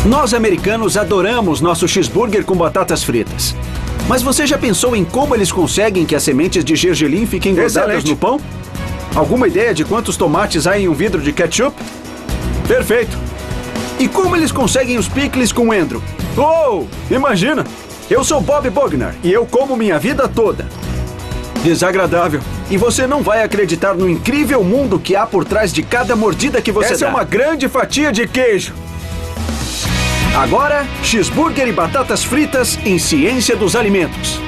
Nós americanos adoramos nosso cheeseburger com batatas fritas. Mas você já pensou em como eles conseguem que as sementes de gergelim fiquem grudadas no pão? Alguma ideia de quantos tomates há em um vidro de ketchup? Perfeito! E como eles conseguem os picles com endro? Oh, imagina! Eu sou Bob Bogner e eu como minha vida toda. Desagradável. E você não vai acreditar no incrível mundo que há por trás de cada mordida que você dá. Essa é uma grande fatia de queijo. Agora, cheeseburger e batatas fritas em Ciência dos Alimentos.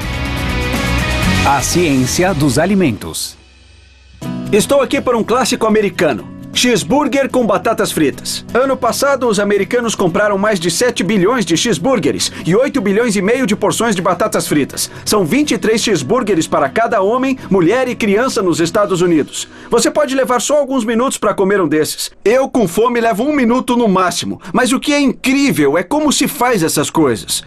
A Ciência dos Alimentos. Estou aqui por um clássico americano. Cheeseburger com batatas fritas. Ano passado, os americanos compraram mais de 7 bilhões de cheeseburgers e 8 bilhões e meio de porções de batatas fritas. São 23 cheeseburgers para cada homem, mulher e criança nos Estados Unidos. Você pode levar só alguns minutos para comer um desses. Eu, com fome, levo 1 minuto no máximo. Mas o que é incrível é como se faz essas coisas.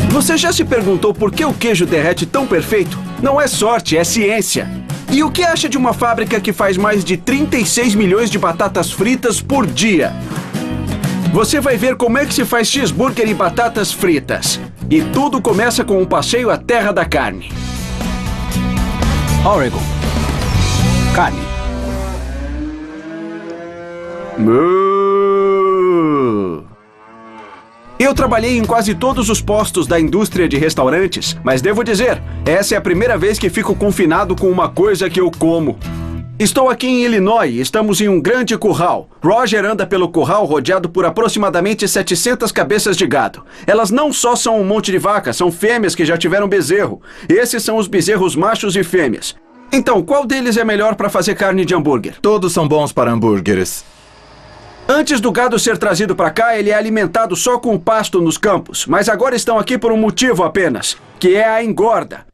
Você já se perguntou por que o queijo derrete tão perfeito? Não é sorte, é ciência. E o que acha de uma fábrica que faz mais de 36 milhões de batatas fritas por dia? Você vai ver como é que se faz cheeseburger e batatas fritas. E tudo começa com um passeio à terra da carne. Oregon. Carne. Eu trabalhei em quase todos os postos da indústria de restaurantes, mas devo dizer, essa é a primeira vez que fico confinado com uma coisa que eu como. Estou aqui em Illinois e estamos em um grande curral. Roger anda pelo curral rodeado por aproximadamente 700 cabeças de gado. Elas não só são um monte de vacas, são fêmeas que já tiveram bezerro. Esses são os bezerros machos e fêmeas. Então, qual deles é melhor para fazer carne de hambúrguer? Todos são bons para hambúrgueres. Antes do gado ser trazido para cá, ele é alimentado só com pasto nos campos. Mas agora estão aqui por um motivo apenas, que é a engorda.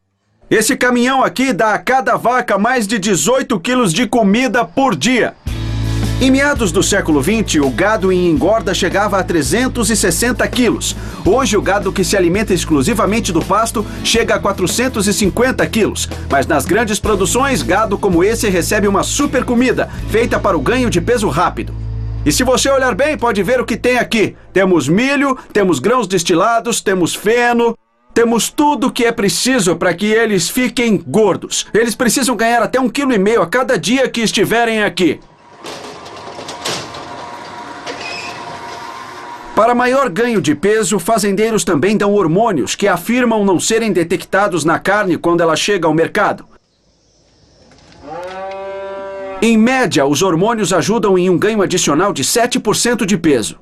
Esse caminhão aqui dá a cada vaca mais de 18 quilos de comida por dia. Em meados do século XX, o gado em engorda chegava a 360 quilos. Hoje, o gado que se alimenta exclusivamente do pasto chega a 450 quilos. Mas nas grandes produções, gado como esse recebe uma super comida, feita para o ganho de peso rápido. E se você olhar bem, pode ver o que tem aqui. Temos milho, temos grãos destilados, temos feno, temos tudo o que é preciso para que eles fiquem gordos. Eles precisam ganhar até 1,5 kg a cada dia que estiverem aqui. Para maior ganho de peso, fazendeiros também dão hormônios que afirmam não serem detectados na carne quando ela chega ao mercado. Em média, os hormônios ajudam em um ganho adicional de 7% de peso.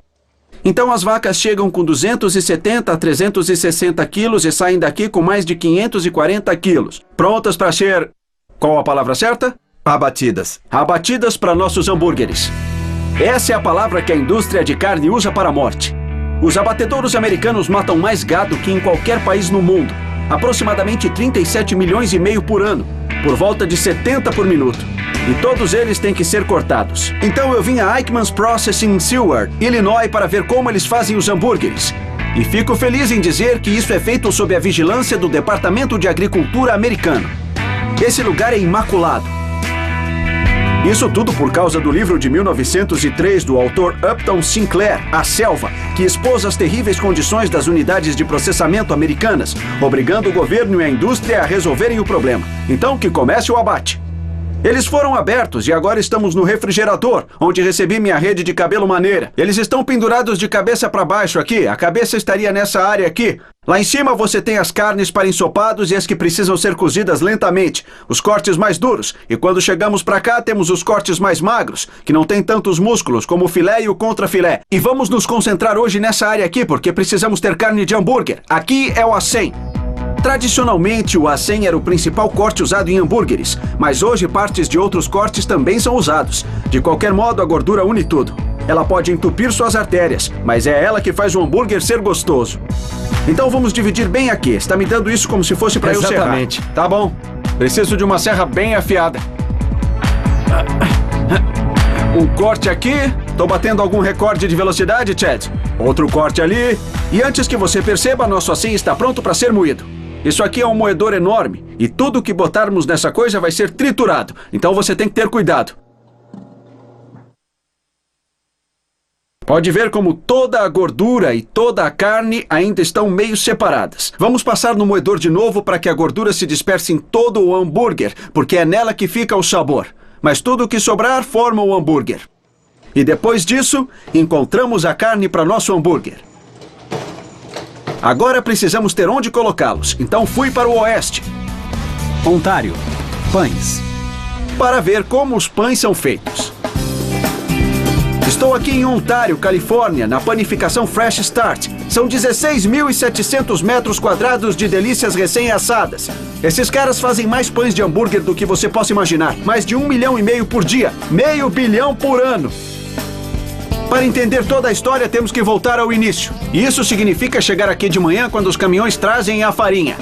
Então as vacas chegam com 270 a 360 quilos e saem daqui com mais de 540 quilos. Prontas para ser... Qual a palavra certa? Abatidas. Abatidas para nossos hambúrgueres. Essa é a palavra que a indústria de carne usa para a morte. Os abatedouros americanos matam mais gado que em qualquer país no mundo. Aproximadamente 37 milhões e meio por ano. Por volta de 70 por minuto. E todos eles têm que ser cortados. Então eu vim a Eichmann's Processing em Seward, Illinois, para ver como eles fazem os hambúrgueres. E fico feliz em dizer que isso é feito sob a vigilância do Departamento de Agricultura americano. Esse lugar é imaculado. Isso tudo por causa do livro de 1903 do autor Upton Sinclair, A Selva, que expôs as terríveis condições das unidades de processamento americanas, obrigando o governo e a indústria a resolverem o problema. Então, que comece o abate. Eles foram abertos e agora estamos no refrigerador, onde recebi minha rede de cabelo maneira. Eles estão pendurados de cabeça para baixo aqui. A cabeça estaria nessa área aqui. Lá em cima você tem as carnes para ensopados e as que precisam ser cozidas lentamente. Os cortes mais duros. E quando chegamos para cá temos os cortes mais magros, que não tem tantos músculos, como o filé e o contrafilé. E vamos nos concentrar hoje nessa área aqui, porque precisamos ter carne de hambúrguer. Aqui é o acém. Tradicionalmente, o acém era o principal corte usado em hambúrgueres, mas hoje partes de outros cortes também são usados. De qualquer modo, a gordura une tudo. Ela pode entupir suas artérias, mas é ela que faz o hambúrguer ser gostoso. Então vamos dividir bem aqui. Está me dando isso como se fosse para eu serrar. Exatamente. Tá bom. Preciso de uma serra bem afiada. Um corte aqui. Tô batendo algum recorde de velocidade, Chad? Outro corte ali. E antes que você perceba, nosso acém está pronto para ser moído. Isso aqui é um moedor enorme e tudo que botarmos nessa coisa vai ser triturado. Então você tem que ter cuidado. Pode ver como toda a gordura e toda a carne ainda estão meio separadas. Vamos passar no moedor de novo para que a gordura se disperse em todo o hambúrguer, porque é nela que fica o sabor. Mas tudo o que sobrar forma o hambúrguer. E depois disso, encontramos a carne para nosso hambúrguer. Agora precisamos ter onde colocá-los, então fui para o oeste. Ontário. Pães. Para ver como os pães são feitos. Estou aqui em Ontário, Califórnia, na panificação Fresh Start. São 16.700 metros quadrados de delícias recém-assadas. Esses caras fazem mais pães de hambúrguer do que você possa imaginar. Mais de 1,5 milhão por dia. 500 milhões por ano. Para entender toda a história, temos que voltar ao início. E isso significa chegar aqui de manhã quando os caminhões trazem a farinha.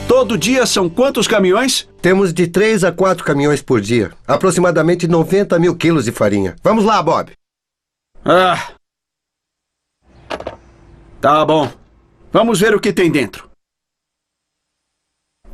Todo dia são quantos caminhões? Temos de 3 a 4 caminhões por dia. Aproximadamente 90 mil quilos de farinha. Vamos lá, Bob. Tá bom. Vamos ver o que tem dentro.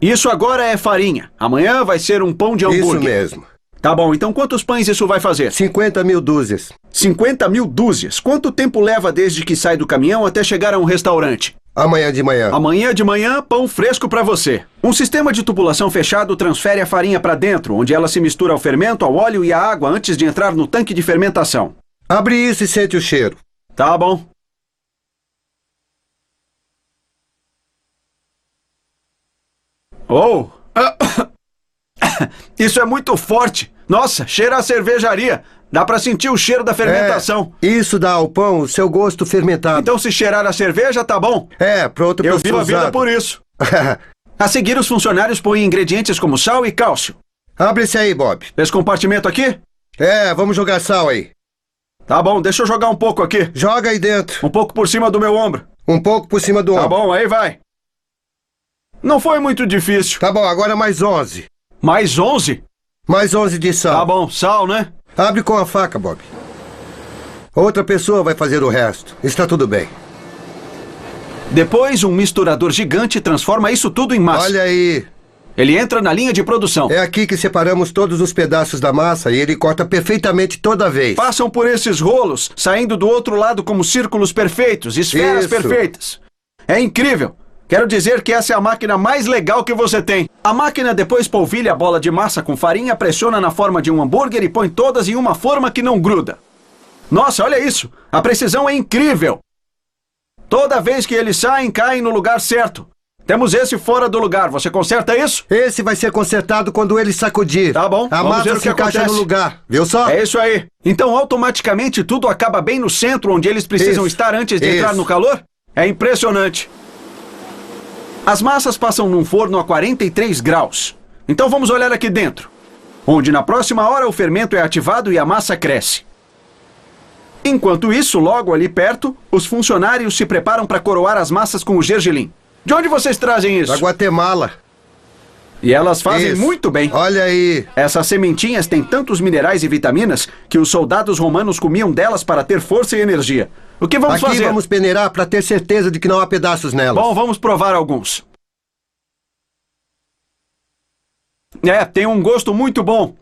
Isso agora é farinha. Amanhã vai ser um pão de hambúrguer. Isso mesmo. Tá bom, então quantos pães isso vai fazer? 50 mil dúzias. 50 mil dúzias. Quanto tempo leva desde que sai do caminhão até chegar a um restaurante? Amanhã de manhã. Amanhã de manhã, pão fresco para você. Um sistema de tubulação fechado transfere a farinha para dentro, onde ela se mistura ao fermento, ao óleo e à água antes de entrar no tanque de fermentação. Abre isso e sente o cheiro. Tá bom. Oh! Isso é muito forte. Nossa, cheira a cervejaria. Dá pra sentir o cheiro da fermentação. Isso dá ao pão o seu gosto fermentado. Então se cheirar a cerveja, tá bom. Pronto para Eu ser vivo a vida usado. por isso. A seguir, os funcionários põem ingredientes como sal e cálcio. Abre esse aí, Bob. Esse compartimento aqui? Vamos jogar sal aí. Tá bom, deixa eu jogar um pouco aqui. Joga aí dentro. Um pouco por cima do meu ombro. Um pouco por cima do ombro. Tá bom, aí vai. Não foi muito difícil. Tá bom, agora mais 11. Mais 11? Mais 11 de sal. Tá bom, sal, né? Abre com a faca, Bob. Outra pessoa vai fazer o resto. Está tudo bem. Depois, um misturador gigante transforma isso tudo em massa. Olha aí. Ele entra na linha de produção. É aqui que separamos todos os pedaços da massa e ele corta perfeitamente toda vez. Passam por esses rolos, saindo do outro lado como círculos perfeitos, esferas Isso. perfeitas. É incrível. Quero dizer que essa é a máquina mais legal que você tem. A máquina depois polvilha a bola de massa com farinha, pressiona na forma de um hambúrguer e põe todas em uma forma que não gruda. Nossa, olha isso! A precisão é incrível! Toda vez que eles saem, caem no lugar certo. Temos esse fora do lugar. Você conserta isso? Esse vai ser consertado quando ele sacudir. Tá bom, A vamos ver massa o que se encaixa acontece. no lugar. Viu só? É isso aí. Então, automaticamente, tudo acaba bem no centro, onde eles precisam Isso. estar antes de entrar Isso. no calor? É impressionante. As massas passam num forno a 43 graus. Então vamos olhar aqui dentro, onde na próxima hora o fermento é ativado e a massa cresce. Enquanto isso, logo ali perto, os funcionários se preparam para coroar as massas com o gergelim. De onde vocês trazem isso? Da Guatemala. E elas fazem Isso. muito bem. Olha aí. Essas sementinhas têm tantos minerais e vitaminas que os soldados romanos comiam delas para ter força e energia. O que vamos Aqui fazer? vamos peneirar para ter certeza de que não há pedaços nelas. Bom, vamos provar alguns. Tem um gosto muito bom.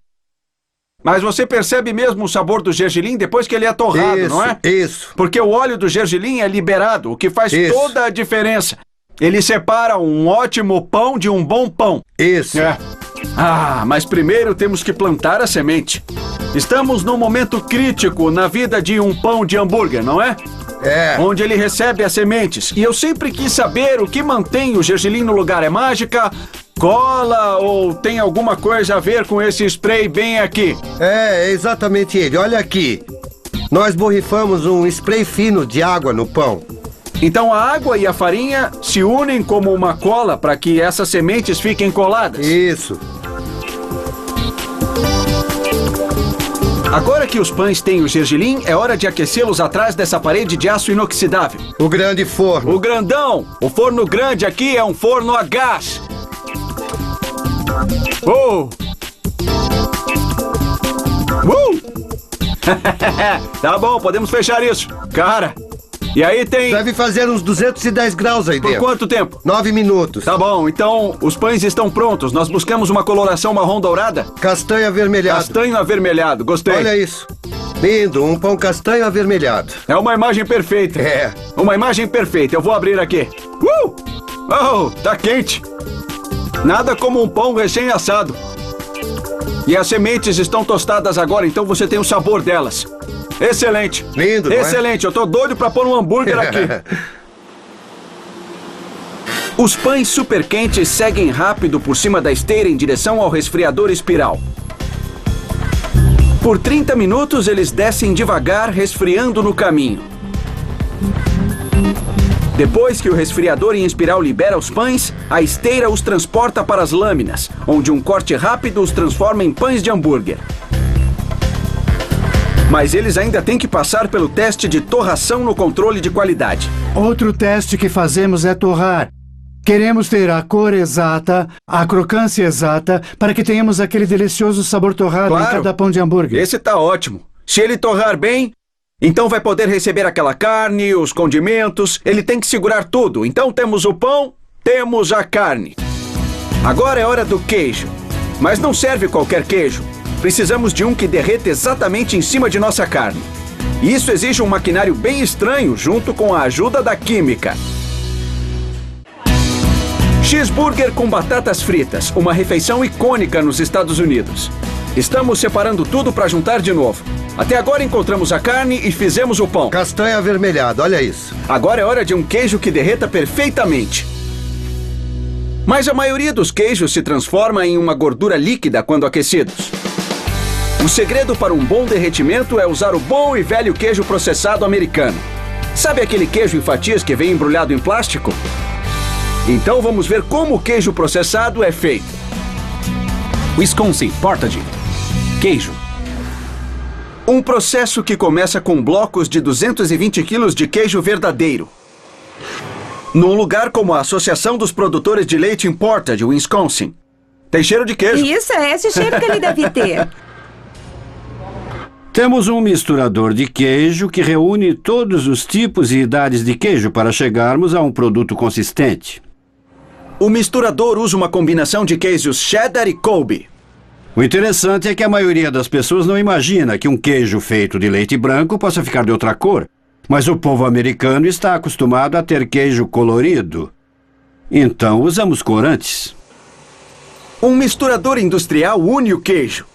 Mas você percebe mesmo o sabor do gergelim depois que ele é torrado, isso, não é? Isso. Porque o óleo do gergelim é liberado, o que faz Isso. toda a diferença. Ele separa um ótimo pão de um bom pão. Isso. Mas primeiro temos que plantar a semente. Estamos num momento crítico na vida de um pão de hambúrguer, não é? Onde ele recebe as sementes. E eu sempre quis saber o que mantém o gergelim no lugar. É mágica, cola ou tem alguma coisa a ver com esse spray bem aqui? É exatamente ele. Olha aqui. Nós borrifamos um spray fino de água no pão. Então a água e a farinha se unem como uma cola para que essas sementes fiquem coladas. Isso. Agora que os pães têm o gergelim, é hora de aquecê-los atrás dessa parede de aço inoxidável. O grande forno. O grandão! O forno grande aqui é um forno a gás. Tá bom, podemos fechar isso. Cara, e aí tem... Deve fazer uns 210 graus aí Por dentro. quanto tempo? 9 minutos. Tá bom, então os pães estão prontos. Nós buscamos uma coloração marrom dourada. Castanho avermelhado. Castanho avermelhado, gostei. Olha isso. Lindo, um pão castanho avermelhado. É uma imagem perfeita. É. Uma imagem perfeita. Eu vou abrir aqui. Oh, tá quente. Nada como um pão recém-assado. E as sementes estão tostadas agora, então você tem o sabor delas. Excelente. Lindo, não é? Excelente. Eu tô doido pra pôr um hambúrguer aqui. Os pães super quentes seguem rápido por cima da esteira em direção ao resfriador espiral. Por 30 minutos, eles descem devagar, resfriando no caminho. Depois que o resfriador em espiral libera os pães, a esteira os transporta para as lâminas, onde um corte rápido os transforma em pães de hambúrguer. Mas eles ainda têm que passar pelo teste de torração no controle de qualidade. Outro teste que fazemos é torrar. Queremos ter a cor exata, a crocância exata, para que tenhamos aquele delicioso sabor torrado em cada pão de hambúrguer. Esse tá ótimo. Se ele torrar bem, então vai poder receber aquela carne, os condimentos. Ele tem que segurar tudo. Então temos o pão, temos a carne. Agora é hora do queijo. Mas não serve qualquer queijo. Precisamos de um que derreta exatamente em cima de nossa carne. E isso exige um maquinário bem estranho, junto com a ajuda da química. Cheeseburger com batatas fritas, uma refeição icônica nos Estados Unidos. Estamos separando tudo para juntar de novo. Até agora encontramos a carne e fizemos o pão. Castanho avermelhado, olha isso. Agora é hora de um queijo que derreta perfeitamente. Mas a maioria dos queijos se transforma em uma gordura líquida quando aquecidos. O segredo para um bom derretimento é usar o bom e velho queijo processado americano. Sabe aquele queijo em fatias que vem embrulhado em plástico? Então vamos ver como o queijo processado é feito. Wisconsin Portage. Queijo. Um processo que começa com blocos de 220 quilos de queijo verdadeiro. Num lugar como a Associação dos Produtores de Leite em Portage, Wisconsin. Tem cheiro de queijo. Isso, é esse cheiro que ele deve ter. Temos um misturador de queijo que reúne todos os tipos e idades de queijo para chegarmos a um produto consistente. O misturador usa uma combinação de queijos cheddar e Colby. O interessante é que a maioria das pessoas não imagina que um queijo feito de leite branco possa ficar de outra cor. Mas o povo americano está acostumado a ter queijo colorido. Então usamos corantes. Um misturador industrial une o queijo.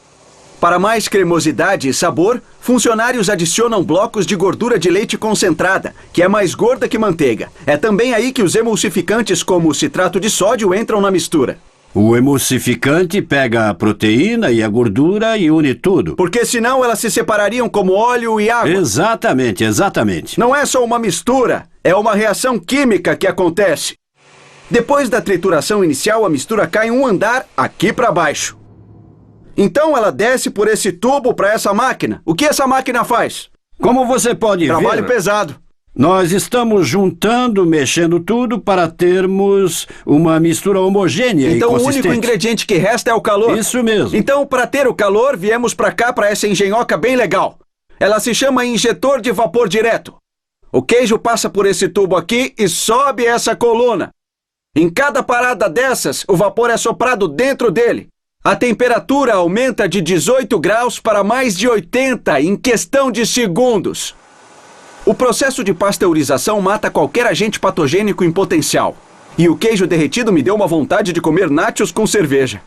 Para mais cremosidade e sabor, funcionários adicionam blocos de gordura de leite concentrada, que é mais gorda que manteiga. É também aí que os emulsificantes como o citrato de sódio entram na mistura. O emulsificante pega a proteína e a gordura e une tudo. Porque senão elas se separariam como óleo e água. Exatamente, exatamente. Não é só uma mistura, é uma reação química que acontece. Depois da trituração inicial, a mistura cai um andar aqui para baixo. Então ela desce por esse tubo para essa máquina. O que essa máquina faz? Como você pode ver... Trabalho pesado. Nós estamos juntando, mexendo tudo para termos uma mistura homogênea e consistente. Então o único ingrediente que resta é o calor. Isso mesmo. Então, para ter o calor, viemos para cá, para essa engenhoca bem legal. Ela se chama injetor de vapor direto. O queijo passa por esse tubo aqui e sobe essa coluna. Em cada parada dessas, o vapor é soprado dentro dele. A temperatura aumenta de 18 graus para mais de 80 em questão de segundos. O processo de pasteurização mata qualquer agente patogênico em potencial. E o queijo derretido me deu uma vontade de comer nachos com cerveja.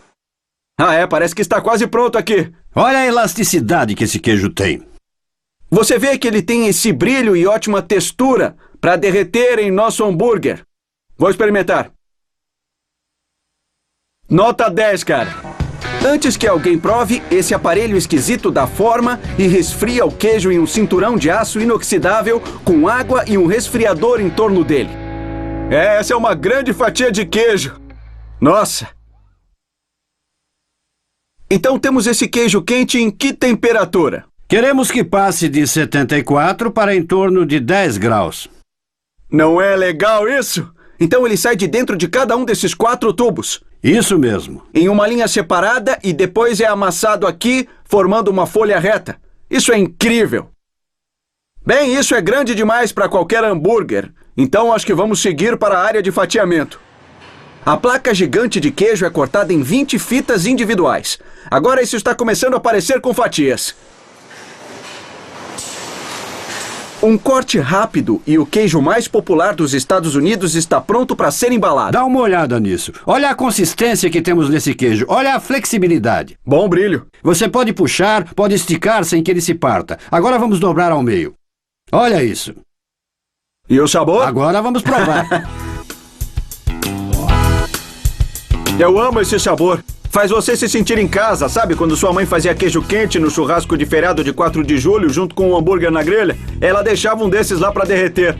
Parece que está quase pronto aqui. Olha a elasticidade que esse queijo tem. Você vê que ele tem esse brilho e ótima textura para derreter em nosso hambúrguer. Vou experimentar. Nota 10, cara. Antes que alguém prove, esse aparelho esquisito dá forma e resfria o queijo em um cinturão de aço inoxidável com água e um resfriador em torno dele. Essa é uma grande fatia de queijo. Nossa! Então temos esse queijo quente em que temperatura? Queremos que passe de 74 para em torno de 10 graus. Não é legal isso? Então ele sai de dentro de cada um desses 4 tubos. Isso mesmo. Em uma linha separada e depois é amassado aqui, formando uma folha reta. Isso é incrível. Bem, isso é grande demais para qualquer hambúrguer. Então acho que vamos seguir para a área de fatiamento. A placa gigante de queijo é cortada em 20 fitas individuais. Agora isso está começando a aparecer com fatias. Um corte rápido e o queijo mais popular dos Estados Unidos está pronto para ser embalado. Dá uma olhada nisso. Olha a consistência que temos nesse queijo. Olha a flexibilidade. Bom brilho. Você pode puxar, pode esticar sem que ele se parta. Agora vamos dobrar ao meio. Olha isso. E o sabor? Agora vamos provar. Eu amo esse sabor. Faz você se sentir em casa, sabe? Quando sua mãe fazia queijo quente no churrasco de feriado de 4 de julho junto com um hambúrguer na grelha, ela deixava um desses lá para derreter.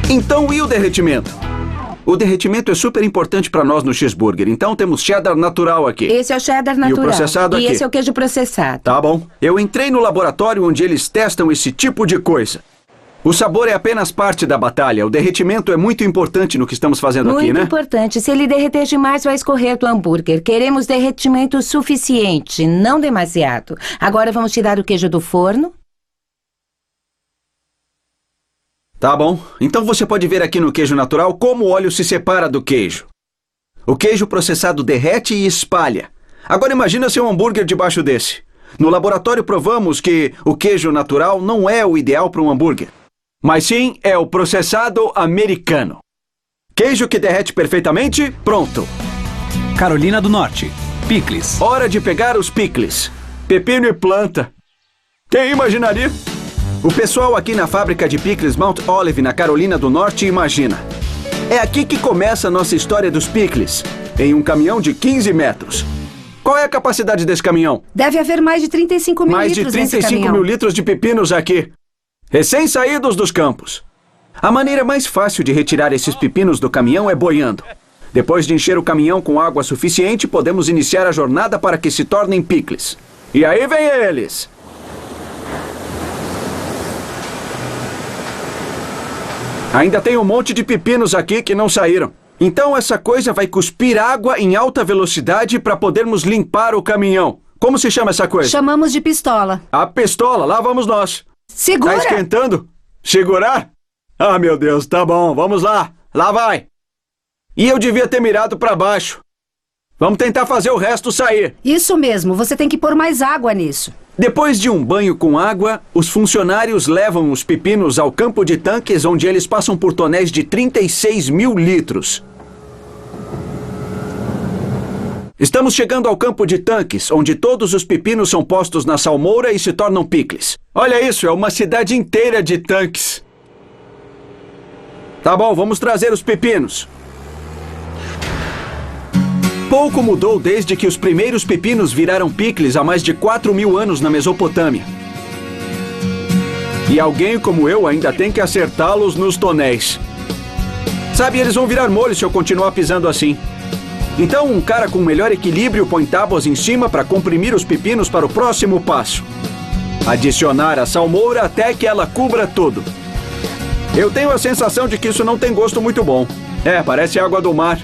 Então, e o derretimento? O derretimento é super importante para nós no cheeseburger. Então, temos cheddar natural aqui. Esse é o cheddar natural. E o processado aqui. E esse é o queijo processado. Tá bom. Eu entrei no laboratório onde eles testam esse tipo de coisa. O sabor é apenas parte da batalha. O derretimento é muito importante no que estamos fazendo aqui, né? Muito importante. Se ele derreter demais, vai escorrer do hambúrguer. Queremos derretimento suficiente, não demasiado. Agora vamos tirar o queijo do forno. Tá bom. Então você pode ver aqui no queijo natural como o óleo se separa do queijo. O queijo processado derrete e espalha. Agora imagina ser um hambúrguer debaixo desse. No laboratório provamos que o queijo natural não é o ideal para um hambúrguer. Mas sim, é o processado americano. Queijo que derrete perfeitamente, pronto. Carolina do Norte. Picles. Hora de pegar os picles. Pepino e planta. Quem imaginaria? O pessoal aqui na fábrica de picles Mount Olive, na Carolina do Norte, imagina. É aqui que começa a nossa história dos picles, em um caminhão de 15 metros. Qual é a capacidade desse caminhão? Deve haver mais de 35 mil mais litros de 35 mil litros de pepinos aqui. Recém-saídos dos campos. A maneira mais fácil de retirar esses pepinos do caminhão é boiando. Depois de encher o caminhão com água suficiente, podemos iniciar a jornada para que se tornem picles. E aí vem eles! Ainda tem um monte de pepinos aqui que não saíram. Então essa coisa vai cuspir água em alta velocidade para podermos limpar o caminhão. Como se chama essa coisa? Chamamos de pistola. A pistola, lá vamos nós. Segura! Tá esquentando? Segurar? Ah, meu Deus, tá bom, vamos lá. Lá vai. E eu devia ter mirado para baixo. Vamos tentar fazer o resto sair. Isso mesmo, você tem que pôr mais água nisso. Depois de um banho com água, os funcionários levam os pepinos ao campo de tanques, onde eles passam por tonéis de 36 mil litros. Estamos chegando ao campo de tanques, onde todos os pepinos são postos na salmoura e se tornam picles. Olha isso, é uma cidade inteira de tanques. Tá bom, vamos trazer os pepinos. Pouco mudou desde que os primeiros pepinos viraram picles há mais de 4.000 anos na Mesopotâmia. E alguém como eu ainda tem que acertá-los nos tonéis. Sabe, eles vão virar molho se eu continuar pisando assim. Então, um cara com melhor equilíbrio põe tábuas em cima para comprimir os pepinos para o próximo passo. Adicionar a salmoura até que ela cubra tudo. Eu tenho a sensação de que isso não tem gosto muito bom. Parece água do mar.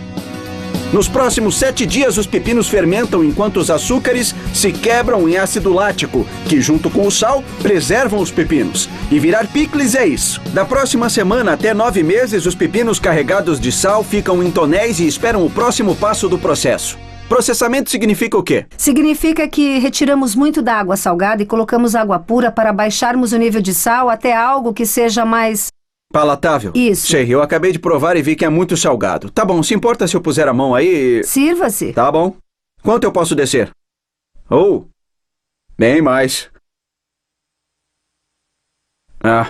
Nos próximos 7 dias, os pepinos fermentam enquanto os açúcares se quebram em ácido lático, que junto com o sal, preservam os pepinos. E virar picles é isso. Da próxima semana até 9 meses, os pepinos carregados de sal ficam em tonéis e esperam o próximo passo do processo. Processamento significa o quê? Significa que retiramos muito da água salgada e colocamos água pura para baixarmos o nível de sal até algo que seja mais... palatável? Isso. Sei, eu acabei de provar e vi que é muito salgado. Tá bom, se importa se eu puser a mão aí... Sirva-se. Tá bom. Quanto eu posso descer? Bem mais.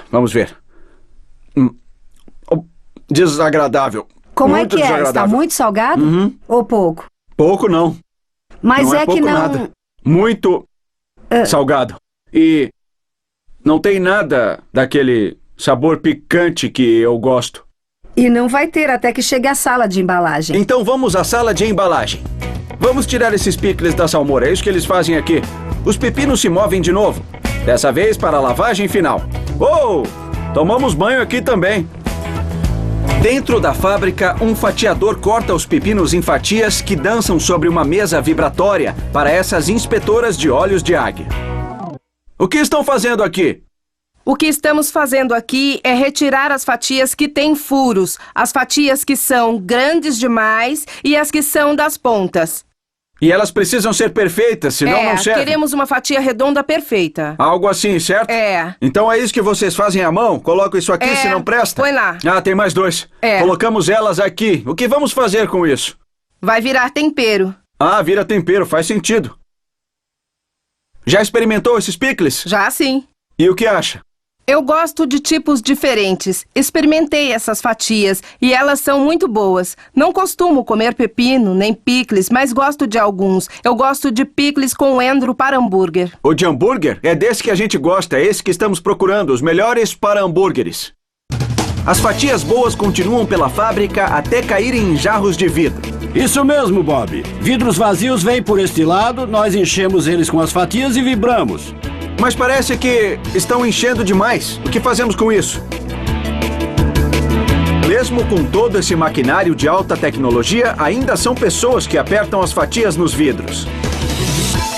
Vamos ver. Desagradável. Como muito é que é? Está muito salgado? Ou pouco? Pouco não. Mas não é pouco que não... nada. Muito salgado. E não tem nada daquele... sabor picante que eu gosto. E não vai ter até que chegue à sala de embalagem. Então vamos à sala de embalagem. Vamos tirar esses picles da salmoura, é isso que eles fazem aqui. Os pepinos se movem de novo. Dessa vez para a lavagem final. Tomamos banho aqui também. Dentro da fábrica, um fatiador corta os pepinos em fatias que dançam sobre uma mesa vibratória para essas inspetoras de olhos de águia. O que estão fazendo aqui? O que estamos fazendo aqui é retirar as fatias que têm furos, as fatias que são grandes demais e as que são das pontas. E elas precisam ser perfeitas, senão não servem. Queremos uma fatia redonda perfeita. Algo assim, certo? É. Então é isso que vocês fazem à mão? Coloco isso aqui se não presta? Põe lá. Ah, tem mais 2. É. Colocamos elas aqui. O que vamos fazer com isso? Vai virar tempero. Ah, vira tempero, faz sentido. Já experimentou esses picles? Já sim. E o que acha? Eu gosto de tipos diferentes. Experimentei essas fatias e elas são muito boas. Não costumo comer pepino nem picles, mas gosto de alguns. Eu gosto de picles com endro para hambúrguer. O de hambúrguer? É desse que a gente gosta, é esse que estamos procurando, os melhores para hambúrgueres. As fatias boas continuam pela fábrica até caírem em jarros de vidro. Isso mesmo, Bob. Vidros vazios vêm por este lado, nós enchemos eles com as fatias e vibramos. Mas parece que estão enchendo demais. O que fazemos com isso? Mesmo com todo esse maquinário de alta tecnologia, ainda são pessoas que apertam as fatias nos vidros.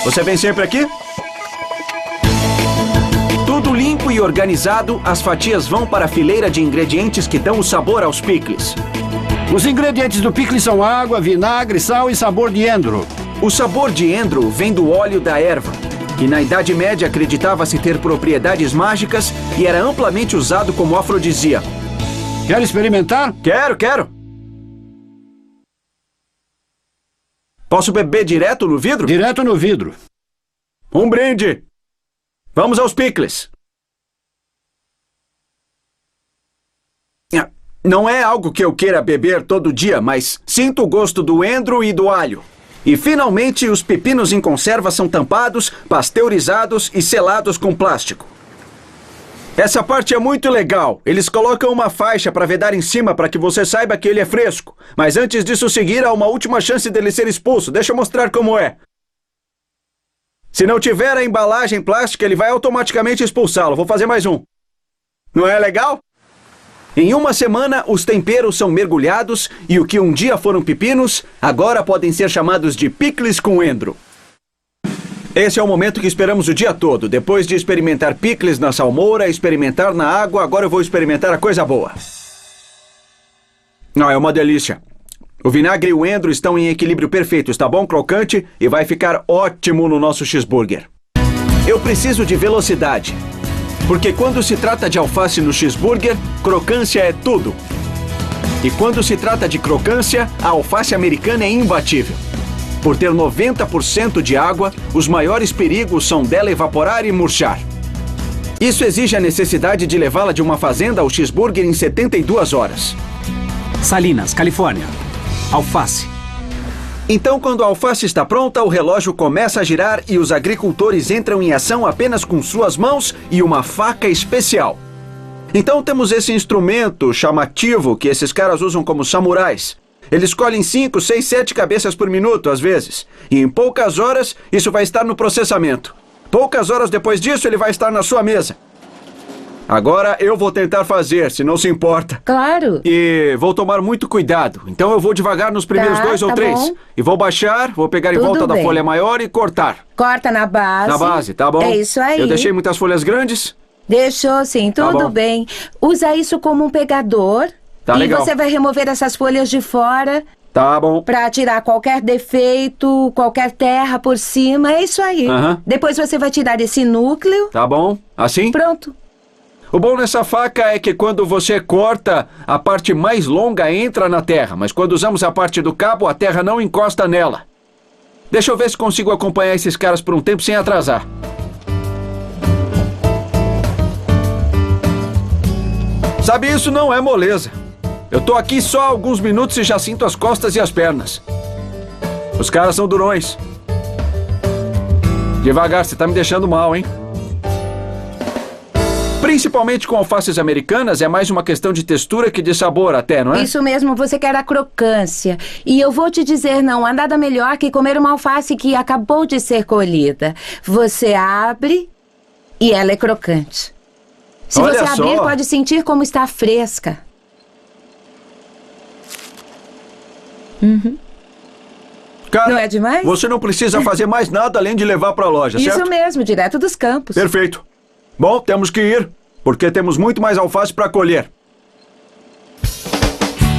Você vem sempre aqui? Tudo limpo e organizado, as fatias vão para a fileira de ingredientes que dão o sabor aos picles. Os ingredientes do picles são água, vinagre, sal e sabor de endro. O sabor de endro vem do óleo da erva, que na Idade Média acreditava-se ter propriedades mágicas e era amplamente usado como afrodisíaco. Quer experimentar? Quero! Posso beber direto no vidro? Direto no vidro. Um brinde! Vamos aos picles! Não é algo que eu queira beber todo dia, mas sinto o gosto do endro e do alho. E, finalmente, os pepinos em conserva são tampados, pasteurizados e selados com plástico. Essa parte é muito legal. Eles colocam uma faixa para vedar em cima para que você saiba que ele é fresco. Mas antes disso seguir, há uma última chance dele ser expulso. Deixa eu mostrar como é. Se não tiver a embalagem plástica, ele vai automaticamente expulsá-lo. Vou fazer mais um. Não é legal? Em uma semana, os temperos são mergulhados e o que um dia foram pepinos, agora podem ser chamados de picles com endro. Esse é o momento que esperamos o dia todo. Depois de experimentar picles na salmoura, experimentar na água, agora eu vou experimentar a coisa boa. Não, é uma delícia. O vinagre e o endro estão em equilíbrio perfeito. Está bom, crocante e vai ficar ótimo no nosso cheeseburger. Eu preciso de velocidade. Porque quando se trata de alface no cheeseburger, crocância é tudo. E quando se trata de crocância, a alface americana é imbatível. Por ter 90% de água, os maiores perigos são dela evaporar e murchar. Isso exige a necessidade de levá-la de uma fazenda ao cheeseburger em 72 horas. Salinas, Califórnia. Alface. Então, quando a alface está pronta, o relógio começa a girar e os agricultores entram em ação apenas com suas mãos e uma faca especial. Então temos esse instrumento chamativo que esses caras usam como samurais. Eles colhem 5, 6, 7 cabeças por minuto, às vezes. E em poucas horas, isso vai estar no processamento. Poucas horas depois disso, ele vai estar na sua mesa. Agora eu vou tentar fazer, se não se importa. Claro. E vou tomar muito cuidado. Então eu vou devagar nos primeiros 2 ou 3. Bom. E vou baixar, vou pegar em volta da folha maior e cortar. Corta na base. Na base, tá bom? É isso aí. Eu deixei muitas folhas grandes? Deixou sim, tudo bom. bem. Usa isso como um pegador. Tá e legal. você vai remover essas folhas de fora Tá bom. pra tirar qualquer defeito, qualquer terra por cima. É isso aí. Aham. Depois você vai tirar esse núcleo. Tá bom? Assim? Pronto. O bom nessa faca é que quando você corta, a parte mais longa entra na terra, mas quando usamos a parte do cabo, a terra não encosta nela. Deixa eu ver se consigo acompanhar esses caras por um tempo sem atrasar. Sabe, isso não é moleza. Eu tô aqui só há alguns minutos e já sinto as costas e as pernas. Os caras são durões. Devagar, você tá me deixando mal, hein? Principalmente com alfaces americanas, é mais uma questão de textura que de sabor até, não é? Isso mesmo, você quer a crocância. E eu vou te dizer, não há nada melhor que comer uma alface que acabou de ser colhida. Você abre e ela é crocante. Se Olha você abrir, só. pode sentir como está fresca. Cara, Não é demais? Você não precisa fazer mais nada além de levar pra loja, certo? Isso mesmo, direto dos campos. Perfeito. Bom, temos que ir, porque temos muito mais alface para colher.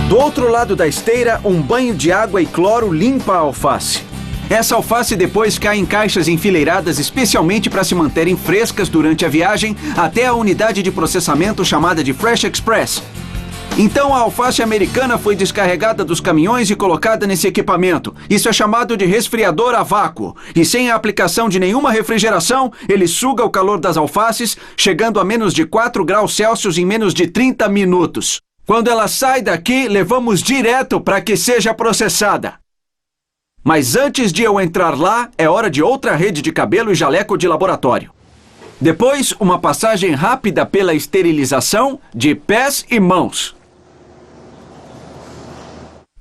Do outro lado da esteira, um banho de água e cloro limpa a alface. Essa alface depois cai em caixas enfileiradas especialmente para se manterem frescas durante a viagem até a unidade de processamento chamada de Fresh Express. Então a alface americana foi descarregada dos caminhões e colocada nesse equipamento. Isso é chamado de resfriador a vácuo. E sem a aplicação de nenhuma refrigeração, ele suga o calor das alfaces, chegando a menos de 4 graus Celsius em menos de 30 minutos. Quando ela sai daqui, levamos direto para que seja processada. Mas antes de eu entrar lá, é hora de outra rede de cabelo e jaleco de laboratório. Depois, uma passagem rápida pela esterilização de pés e mãos.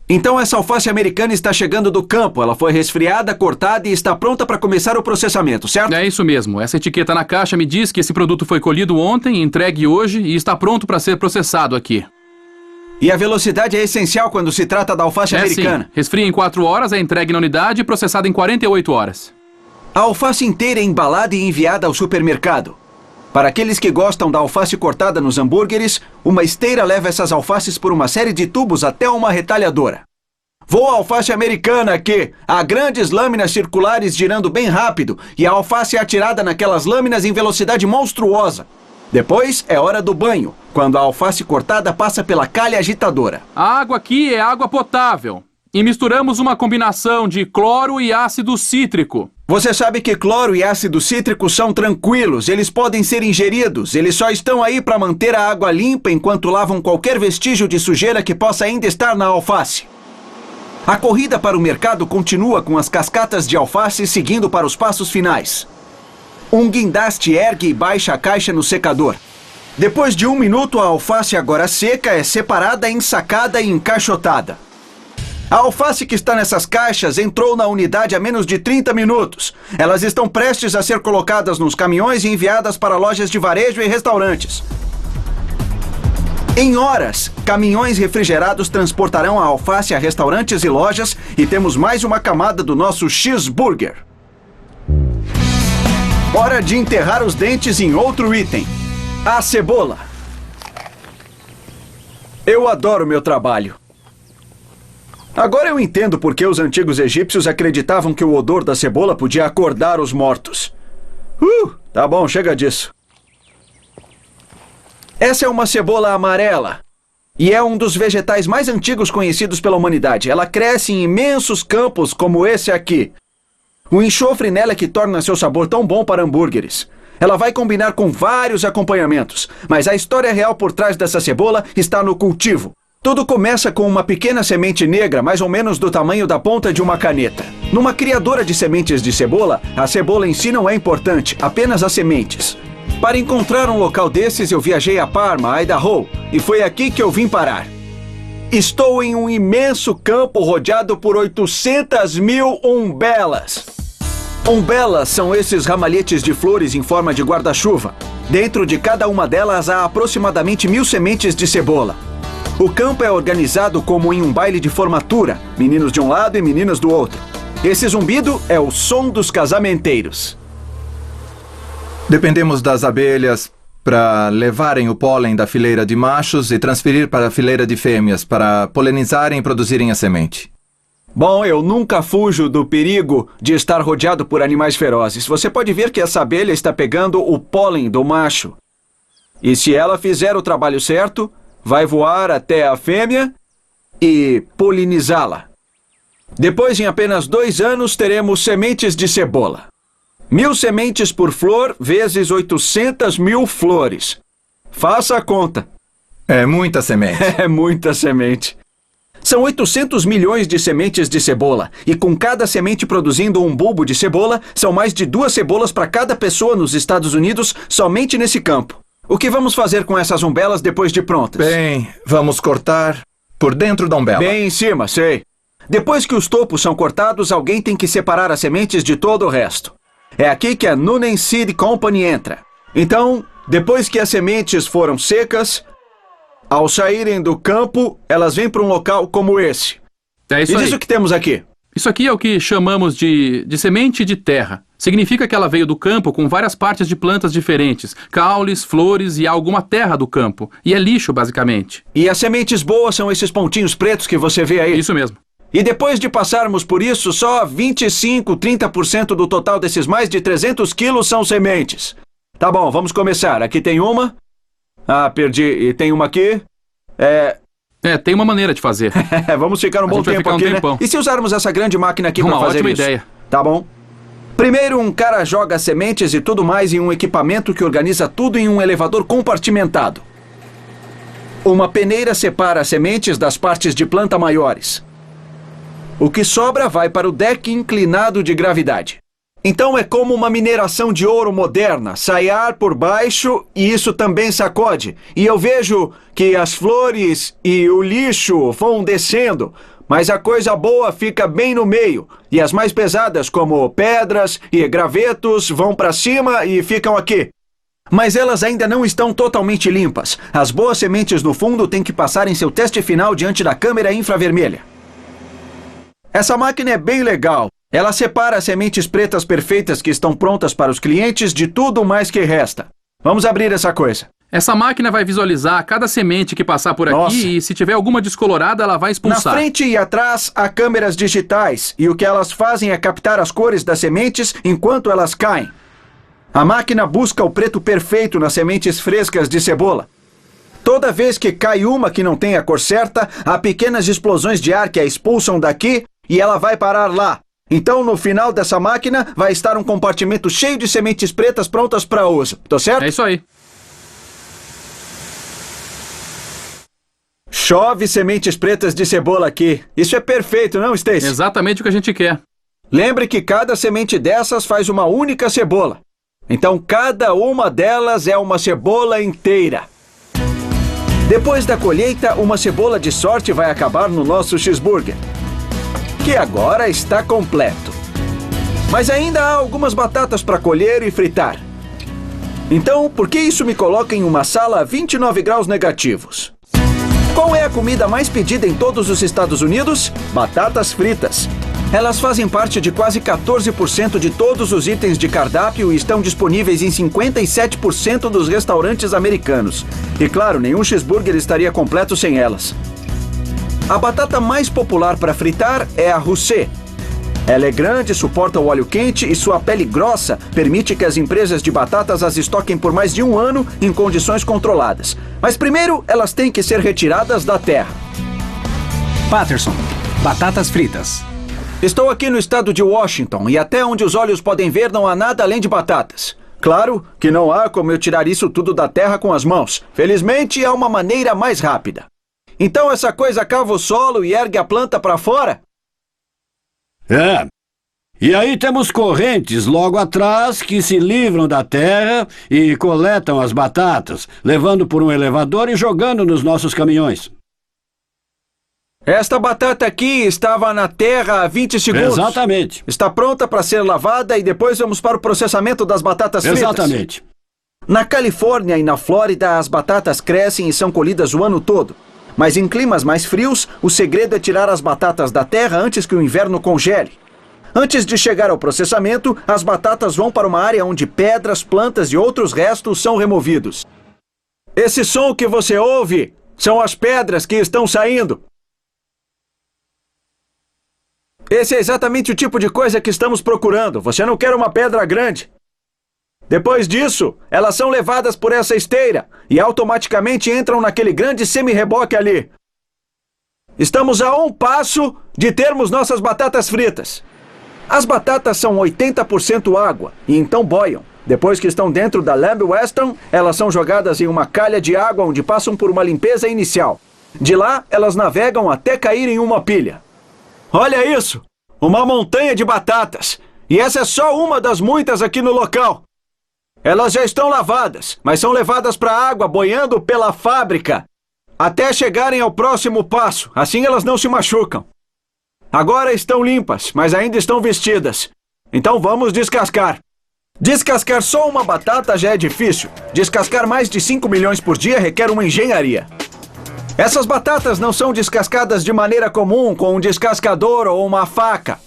Então essa alface americana está chegando do campo. Ela foi resfriada, cortada e está pronta para começar o processamento, certo? É isso mesmo. Essa etiqueta na caixa me diz que esse produto foi colhido ontem, entregue hoje e está pronto para ser processado aqui. E a velocidade é essencial quando se trata da alface americana. Sim. Resfria em 4 horas, é entregue na unidade e processada em 48 horas. A alface inteira é embalada e enviada ao supermercado. Para aqueles que gostam da alface cortada nos hambúrgueres, uma esteira leva essas alfaces por uma série de tubos até uma retalhadora. Voa a alface americana aqui. Há grandes lâminas circulares girando bem rápido e a alface é atirada naquelas lâminas em velocidade monstruosa. Depois é hora do banho, quando a alface cortada passa pela calha agitadora. A água aqui é água potável. E misturamos uma combinação de cloro e ácido cítrico. Você sabe que cloro e ácido cítrico são tranquilos, eles podem ser ingeridos, eles só estão aí para manter a água limpa enquanto lavam qualquer vestígio de sujeira que possa ainda estar na alface. A corrida para o mercado continua com as cascatas de alface seguindo para os passos finais. Um guindaste ergue e baixa a caixa no secador. Depois de 1 minuto, a alface agora seca é separada, ensacada e encaixotada. A alface que está nessas caixas entrou na unidade há menos de 30 minutos. Elas estão prestes a ser colocadas nos caminhões e enviadas para lojas de varejo e restaurantes. Em horas, caminhões refrigerados transportarão a alface a restaurantes e lojas e temos mais uma camada do nosso cheeseburger. Hora de enterrar os dentes em outro item. A cebola. Eu adoro meu trabalho. Agora eu entendo por que os antigos egípcios acreditavam que o odor da cebola podia acordar os mortos. Tá bom, chega disso. Essa é uma cebola amarela. E é um dos vegetais mais antigos conhecidos pela humanidade. Ela cresce em imensos campos como esse aqui. O enxofre nela é que torna seu sabor tão bom para hambúrgueres. Ela vai combinar com vários acompanhamentos. Mas a história real por trás dessa cebola está no cultivo. Tudo começa com uma pequena semente negra, mais ou menos do tamanho da ponta de uma caneta. Numa criadora de sementes de cebola, a cebola em si não é importante, apenas as sementes. Para encontrar um local desses, eu viajei a Parma, Idaho, e foi aqui que eu vim parar. Estou em um imenso campo rodeado por 800 mil umbelas. Umbelas são esses ramalhetes de flores em forma de guarda-chuva. Dentro de cada uma delas há aproximadamente 1000 sementes de cebola. O campo é organizado como em um baile de formatura, meninos de um lado e meninas do outro. Esse zumbido é o som dos casamenteiros. Dependemos das abelhas para levarem o pólen da fileira de machos e transferir para a fileira de fêmeas para polinizarem e produzirem a semente. Bom, eu nunca fujo do perigo de estar rodeado por animais ferozes. Você pode ver que essa abelha está pegando o pólen do macho. E se ela fizer o trabalho certo, vai voar até a fêmea e polinizá-la. Depois, em apenas 2 anos, teremos sementes de cebola. 1000 sementes por flor vezes 800 mil flores. Faça a conta. É muita semente. É muita semente. São 800 milhões de sementes de cebola. E com cada semente produzindo um bulbo de cebola, são mais de 2 cebolas para cada pessoa nos Estados Unidos somente nesse campo. O que vamos fazer com essas umbelas depois de prontas? Bem, vamos cortar por dentro da umbela. Bem em cima, sei. Depois que os topos são cortados, alguém tem que separar as sementes de todo o resto. É aqui que a Noonan Seed Company entra. Então, depois que as sementes foram secas, ao saírem do campo, elas vêm para um local como esse. É isso aí. E diz o que temos aqui. Isso aqui é o que chamamos de semente de terra. Significa que ela veio do campo com várias partes de plantas diferentes, caules, flores e alguma terra do campo. E é lixo, basicamente. E as sementes boas são esses pontinhos pretos que você vê aí? Isso mesmo. E depois de passarmos por isso, só 25, 30% do total desses mais de 300 quilos são sementes. Tá bom, vamos começar. Aqui tem uma. Ah, perdi. E tem uma aqui. Tem uma maneira de fazer. Vamos ficar um bom tempo aqui, né? E se usarmos essa grande máquina aqui para fazer isso? Uma ótima ideia. Tá bom. Primeiro, um cara joga sementes e tudo mais em um equipamento que organiza tudo em um elevador compartimentado. Uma peneira separa as sementes das partes de planta maiores. O que sobra vai para o deck inclinado de gravidade. Então é como uma mineração de ouro moderna. Sai ar por baixo e isso também sacode. E eu vejo que as flores e o lixo vão descendo, mas a coisa boa fica bem no meio. E as mais pesadas, como pedras e gravetos, vão para cima e ficam aqui. Mas elas ainda não estão totalmente limpas. As boas sementes no fundo têm que passar em seu teste final diante da câmera infravermelha. Essa máquina é bem legal. Ela separa as sementes pretas perfeitas que estão prontas para os clientes de tudo mais que resta. Vamos abrir essa coisa. Essa máquina vai visualizar cada semente que passar por aqui e se tiver alguma descolorada, ela vai expulsar. Na frente e atrás há câmeras digitais e o que elas fazem é captar as cores das sementes enquanto elas caem. A máquina busca o preto perfeito nas sementes frescas de cebola. Toda vez que cai uma que não tem a cor certa, há pequenas explosões de ar que a expulsam daqui e ela vai parar lá. Então, no final dessa máquina, vai estar um compartimento cheio de sementes pretas prontas para uso. Tô certo? É isso aí. Chove sementes pretas de cebola aqui. Isso é perfeito, não, Stacy? Exatamente o que a gente quer. Lembre que cada semente dessas faz uma única cebola. Então, cada uma delas é uma cebola inteira. Depois da colheita, uma cebola de sorte vai acabar no nosso cheeseburger, que agora está completo. Mas ainda há algumas batatas para colher e fritar. Então, por que isso me coloca em uma sala a 29 graus negativos? Qual é a comida mais pedida em todos os Estados Unidos? Batatas fritas. Elas fazem parte de quase 14% de todos os itens de cardápio e estão disponíveis em 57% dos restaurantes americanos. E claro, nenhum cheeseburger estaria completo sem elas. A batata mais popular para fritar é a Rousset. Ela é grande, suporta o óleo quente e sua pele grossa permite que as empresas de batatas as estoquem por mais de um ano em condições controladas. Mas primeiro, elas têm que ser retiradas da terra. Patterson, batatas fritas. Estou aqui no estado de Washington e até onde os olhos podem ver não há nada além de batatas. Claro que não há como eu tirar isso tudo da terra com as mãos. Felizmente, há uma maneira mais rápida. Então essa coisa cava o solo e ergue a planta para fora? E aí temos correntes logo atrás que se livram da terra e coletam as batatas, levando por um elevador e jogando nos nossos caminhões. Esta batata aqui estava na terra há 20 segundos. Exatamente. Está pronta para ser lavada e depois vamos para o processamento das batatas fritas. Exatamente. Na Califórnia e na Flórida, as batatas crescem e são colhidas o ano todo. Mas em climas mais frios, o segredo é tirar as batatas da terra antes que o inverno congele. Antes de chegar ao processamento, as batatas vão para uma área onde pedras, plantas e outros restos são removidos. Esse som que você ouve são as pedras que estão saindo. Esse é exatamente o tipo de coisa que estamos procurando. Você não quer uma pedra grande. Depois disso, elas são levadas por essa esteira e automaticamente entram naquele grande semi-reboque ali. Estamos a um passo de termos nossas batatas fritas. As batatas são 80% água e então boiam. Depois que estão dentro da Lamb Weston, elas são jogadas em uma calha de água onde passam por uma limpeza inicial. De lá, elas navegam até cair em uma pilha. Olha isso! Uma montanha de batatas! E essa é só uma das muitas aqui no local. Elas já estão lavadas, mas são levadas para a água boiando pela fábrica até chegarem ao próximo passo. Assim elas não se machucam. Agora estão limpas, mas ainda estão vestidas. Então vamos descascar. Descascar só uma batata já é difícil. Descascar mais de 5 milhões por dia requer uma engenharia. Essas batatas não são descascadas de maneira comum, com um descascador ou uma faca.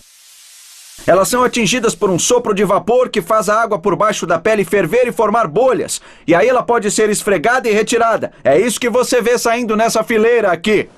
Elas são atingidas por um sopro de vapor que faz a água por baixo da pele ferver e formar bolhas. E aí ela pode ser esfregada e retirada. É isso que você vê saindo nessa fileira aqui.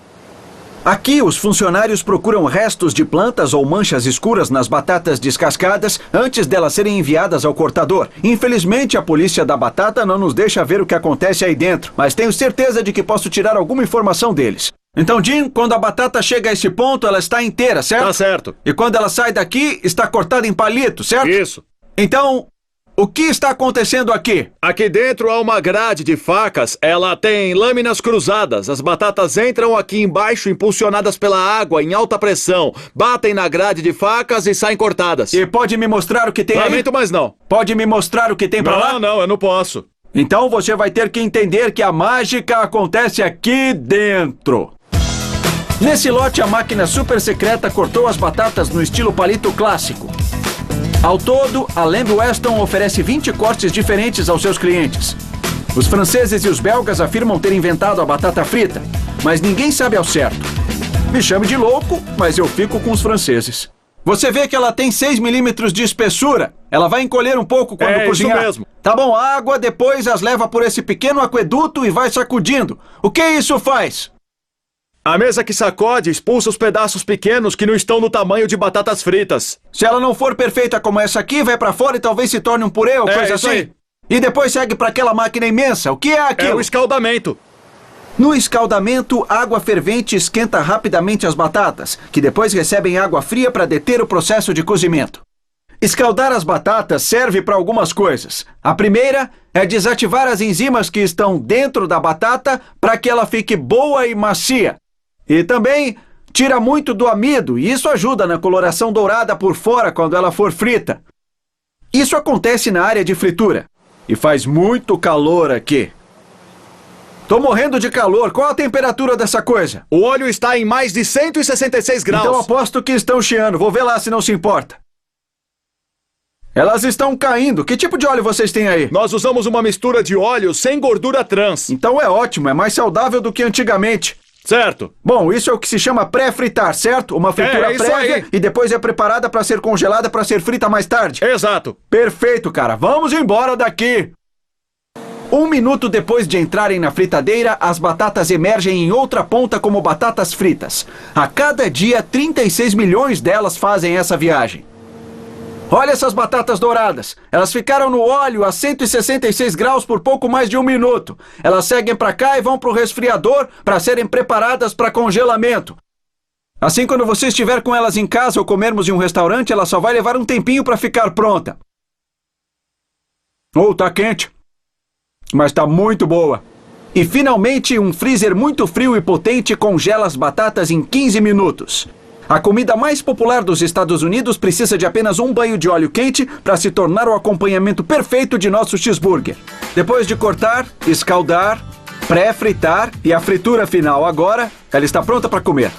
Aqui, os funcionários procuram restos de plantas ou manchas escuras nas batatas descascadas antes delas serem enviadas ao cortador. Infelizmente, a polícia da batata não nos deixa ver o que acontece aí dentro, mas tenho certeza de que posso tirar alguma informação deles. Então, Jim, quando a batata chega a esse ponto, ela está inteira, certo? Tá certo. E quando ela sai daqui, está cortada em palito, certo? Isso. Então, o que está acontecendo aqui? Aqui dentro há uma grade de facas. Ela tem lâminas cruzadas. As batatas entram aqui embaixo, impulsionadas pela água em alta pressão. Batem na grade de facas e saem cortadas. E pode me mostrar o que tem aí? Lamento, mas não. Pode me mostrar o que tem pra lá? Não, eu não posso. Então você vai ter que entender que a mágica acontece aqui dentro. Nesse lote, a máquina super secreta cortou as batatas no estilo palito clássico. Ao todo, a Lamb Weston oferece 20 cortes diferentes aos seus clientes. Os franceses e os belgas afirmam ter inventado a batata frita, mas ninguém sabe ao certo. Me chame de louco, mas eu fico com os franceses. Você vê que ela tem 6 milímetros de espessura. Ela vai encolher um pouco quando cozinhar. Isso mesmo. Tá bom, a água depois as leva por esse pequeno aqueduto e vai sacudindo. O que isso faz? A mesa que sacode expulsa os pedaços pequenos que não estão no tamanho de batatas fritas. Se ela não for perfeita como essa aqui, vai pra fora e talvez se torne um purê ou coisa assim. Aí. E depois segue pra aquela máquina imensa. O que é aquilo? É o escaldamento. No escaldamento, água fervente esquenta rapidamente as batatas, que depois recebem água fria para deter o processo de cozimento. Escaldar as batatas serve para algumas coisas. A primeira é desativar as enzimas que estão dentro da batata para que ela fique boa e macia. E também tira muito do amido, e isso ajuda na coloração dourada por fora quando ela for frita. Isso acontece na área de fritura. E faz muito calor aqui. Tô morrendo de calor. Qual a temperatura dessa coisa? O óleo está em mais de 166 graus. Então aposto que estão chiando. Vou ver lá se não se importa. Elas estão caindo. Que tipo de óleo vocês têm aí? Nós usamos uma mistura de óleo sem gordura trans. Então é ótimo. É mais saudável do que antigamente. Certo. Bom, isso é o que se chama pré-fritar, certo? Uma fritura prévia e depois é preparada para ser congelada para ser frita mais tarde. Exato. Perfeito, cara. Vamos embora daqui. 1 minuto depois de entrarem na fritadeira, as batatas emergem em outra ponta como batatas fritas. A cada dia, 36 milhões delas fazem essa viagem. Olha essas batatas douradas. Elas ficaram no óleo a 166 graus por pouco mais de 1 minuto. Elas seguem para cá e vão para o resfriador para serem preparadas para congelamento. Assim, quando você estiver com elas em casa ou comermos em um restaurante, ela só vai levar um tempinho para ficar pronta. Tá quente. Mas tá muito boa. E finalmente, um freezer muito frio e potente congela as batatas em 15 minutos. A comida mais popular dos Estados Unidos precisa de apenas um banho de óleo quente para se tornar o acompanhamento perfeito de nosso cheeseburger. Depois de cortar, escaldar, pré-fritar e a fritura final agora, ela está pronta para comer.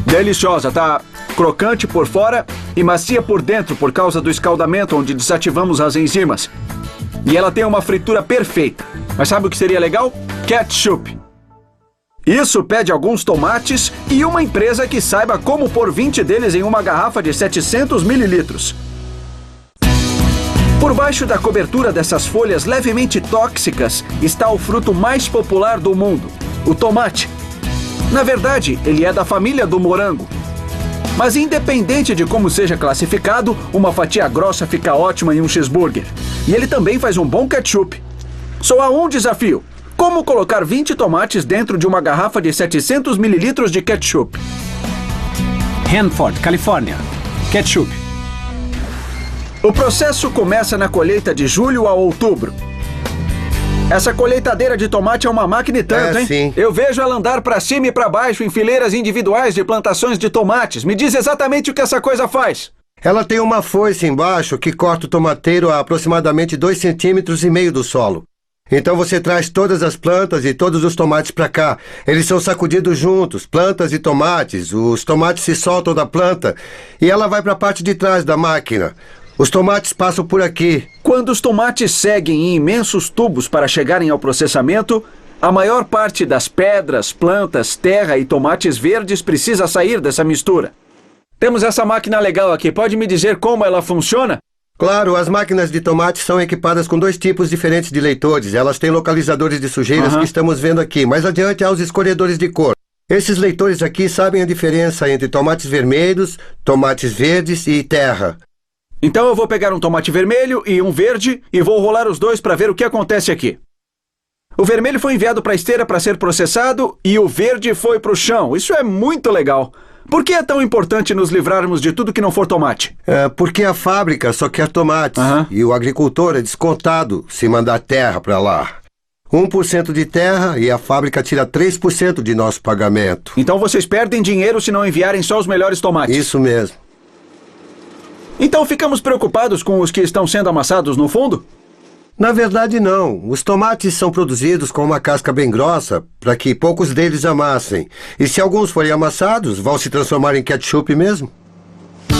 Deliciosa, tá crocante por fora e macia por dentro por causa do escaldamento onde desativamos as enzimas. E ela tem uma fritura perfeita. Mas sabe o que seria legal? Ketchup. Isso pede alguns tomates e uma empresa que saiba como pôr 20 deles em uma garrafa de 700 mililitros. Por baixo da cobertura dessas folhas levemente tóxicas está o fruto mais popular do mundo, o tomate. Na verdade, ele é da família do morango. Mas independente de como seja classificado, uma fatia grossa fica ótima em um cheeseburger. E ele também faz um bom ketchup. Só há um desafio. Como colocar 20 tomates dentro de uma garrafa de 700 mililitros de ketchup? Hanford, Califórnia. Ketchup. O processo começa na colheita de julho a outubro. Essa colheitadeira de tomate é uma máquina e tanto, hein? Sim. Eu vejo ela andar pra cima e pra baixo em fileiras individuais de plantações de tomates. Me diz exatamente o que essa coisa faz. Ela tem uma foice embaixo que corta o tomateiro a aproximadamente 2,5 cm do solo. Então você traz todas as plantas e todos os tomates para cá. Eles são sacudidos juntos, plantas e tomates. Os tomates se soltam da planta e ela vai para a parte de trás da máquina. Os tomates passam por aqui. Quando os tomates seguem em imensos tubos para chegarem ao processamento, a maior parte das pedras, plantas, terra e tomates verdes precisa sair dessa mistura. Temos essa máquina legal aqui. Pode me dizer como ela funciona? Claro, as máquinas de tomate são equipadas com 2 tipos diferentes de leitores. Elas têm localizadores de sujeiras que estamos vendo aqui. Mais adiante há os escorredores de cor. Esses leitores aqui sabem a diferença entre tomates vermelhos, tomates verdes e terra. Então eu vou pegar um tomate vermelho e um verde e vou rolar os dois para ver o que acontece aqui. O vermelho foi enviado para a esteira para ser processado e o verde foi para o chão. Isso é muito legal. Por que é tão importante nos livrarmos de tudo que não for tomate? Porque a fábrica só quer tomates e o agricultor é descontado se mandar terra para lá. 1% de terra e a fábrica tira 3% de nosso pagamento. Então vocês perdem dinheiro se não enviarem só os melhores tomates. Isso mesmo. Então ficamos preocupados com os que estão sendo amassados no fundo? Na verdade, não. Os tomates são produzidos com uma casca bem grossa para que poucos deles amassem. E se alguns forem amassados, vão se transformar em ketchup mesmo.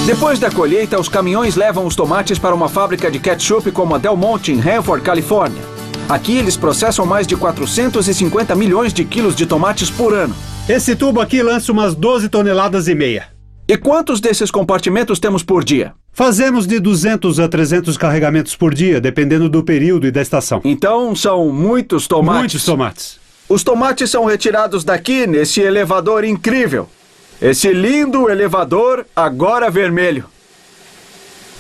Depois da colheita, os caminhões levam os tomates para uma fábrica de ketchup como a Del Monte, em Hanford, Califórnia. Aqui eles processam mais de 450 milhões de quilos de tomates por ano. Esse tubo aqui lança umas 12 toneladas e meia. E quantos desses compartimentos temos por dia? Fazemos de 200 a 300 carregamentos por dia, dependendo do período e da estação. Então são muitos tomates. Muitos tomates. Os tomates são retirados daqui nesse elevador incrível. Esse lindo elevador, agora vermelho.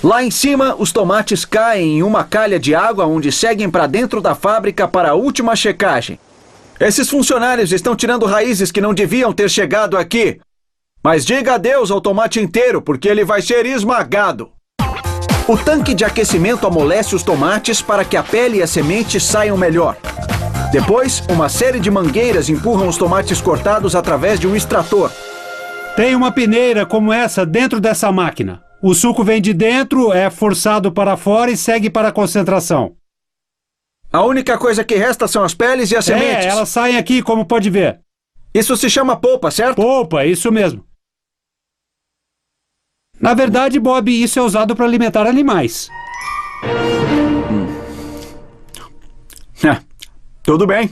Lá em cima, os tomates caem em uma calha de água onde seguem para dentro da fábrica para a última checagem. Esses funcionários estão tirando raízes que não deviam ter chegado aqui. Mas diga adeus ao tomate inteiro, porque ele vai ser esmagado. O tanque de aquecimento amolece os tomates para que a pele e a semente saiam melhor. Depois, uma série de mangueiras empurram os tomates cortados através de um extrator. Tem uma peneira como essa dentro dessa máquina. O suco vem de dentro, é forçado para fora e segue para a concentração. A única coisa que resta são as peles e as sementes. Elas saem aqui, como pode ver. Isso se chama polpa, certo? Polpa, isso mesmo. Na verdade, Bob, isso é usado para alimentar animais. Tudo bem.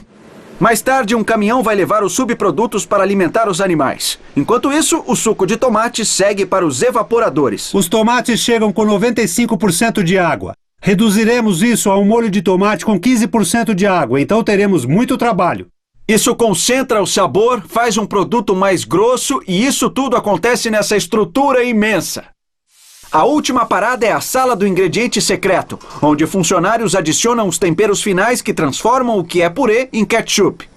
Mais tarde, um caminhão vai levar os subprodutos para alimentar os animais. Enquanto isso, o suco de tomate segue para os evaporadores. Os tomates chegam com 95% de água. Reduziremos isso a um molho de tomate com 15% de água, então teremos muito trabalho. Isso concentra o sabor, faz um produto mais grosso e isso tudo acontece nessa estrutura imensa. A última parada é a sala do ingrediente secreto, onde funcionários adicionam os temperos finais que transformam o que é purê em ketchup.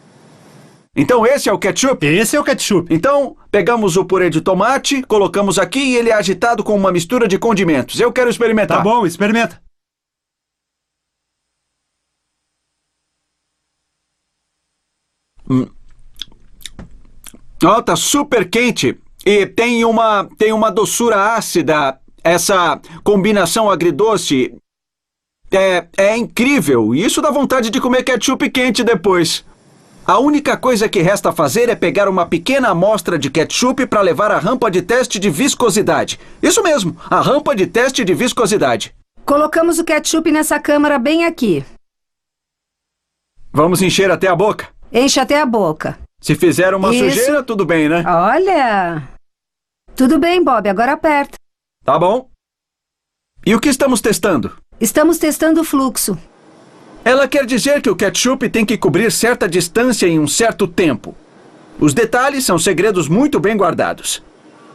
Então esse é o ketchup? Esse é o ketchup. Então, pegamos o purê de tomate, colocamos aqui e ele é agitado com uma mistura de condimentos. Eu quero experimentar. Tá bom, experimenta. Tá super quente e tem uma doçura ácida. Essa combinação agridoce é incrível e isso dá vontade de comer ketchup quente depois. A única coisa que resta fazer é pegar uma pequena amostra de ketchup para levar à rampa de teste de viscosidade. Isso mesmo, a rampa de teste de viscosidade. Colocamos o ketchup nessa câmara bem aqui. Vamos encher até a boca? Enche até a boca. Se fizer uma sujeira, tudo bem, né? Olha! Tudo bem, Bob, agora aperta. Tá bom. E o que estamos testando? Estamos testando o fluxo. Ela quer dizer que o ketchup tem que cobrir certa distância em um certo tempo. Os detalhes são segredos muito bem guardados.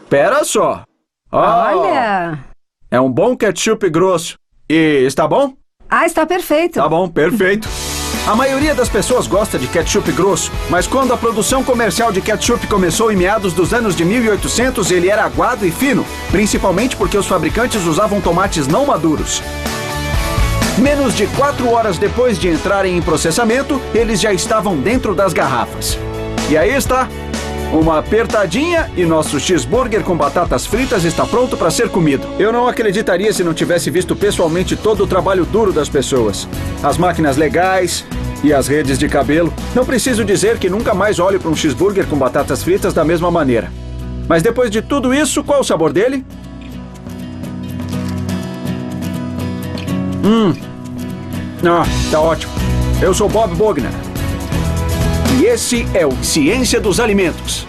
Espera só. Olha! É um bom ketchup grosso. E está bom? Está perfeito. Tá bom, perfeito. A maioria das pessoas gosta de ketchup grosso, mas quando a produção comercial de ketchup começou em meados dos anos de 1800, ele era aguado e fino, principalmente porque os fabricantes usavam tomates não maduros. Menos de 4 horas depois de entrarem em processamento, eles já estavam dentro das garrafas. E aí está, uma apertadinha e nosso cheeseburger com batatas fritas está pronto para ser comido. Eu não acreditaria se não tivesse visto pessoalmente todo o trabalho duro das pessoas. As máquinas legais e as redes de cabelo. Não preciso dizer que nunca mais olho para um cheeseburger com batatas fritas da mesma maneira. Mas depois de tudo isso, qual o sabor dele? Tá ótimo. Eu sou Bob Bogner. E esse é o Ciência dos Alimentos.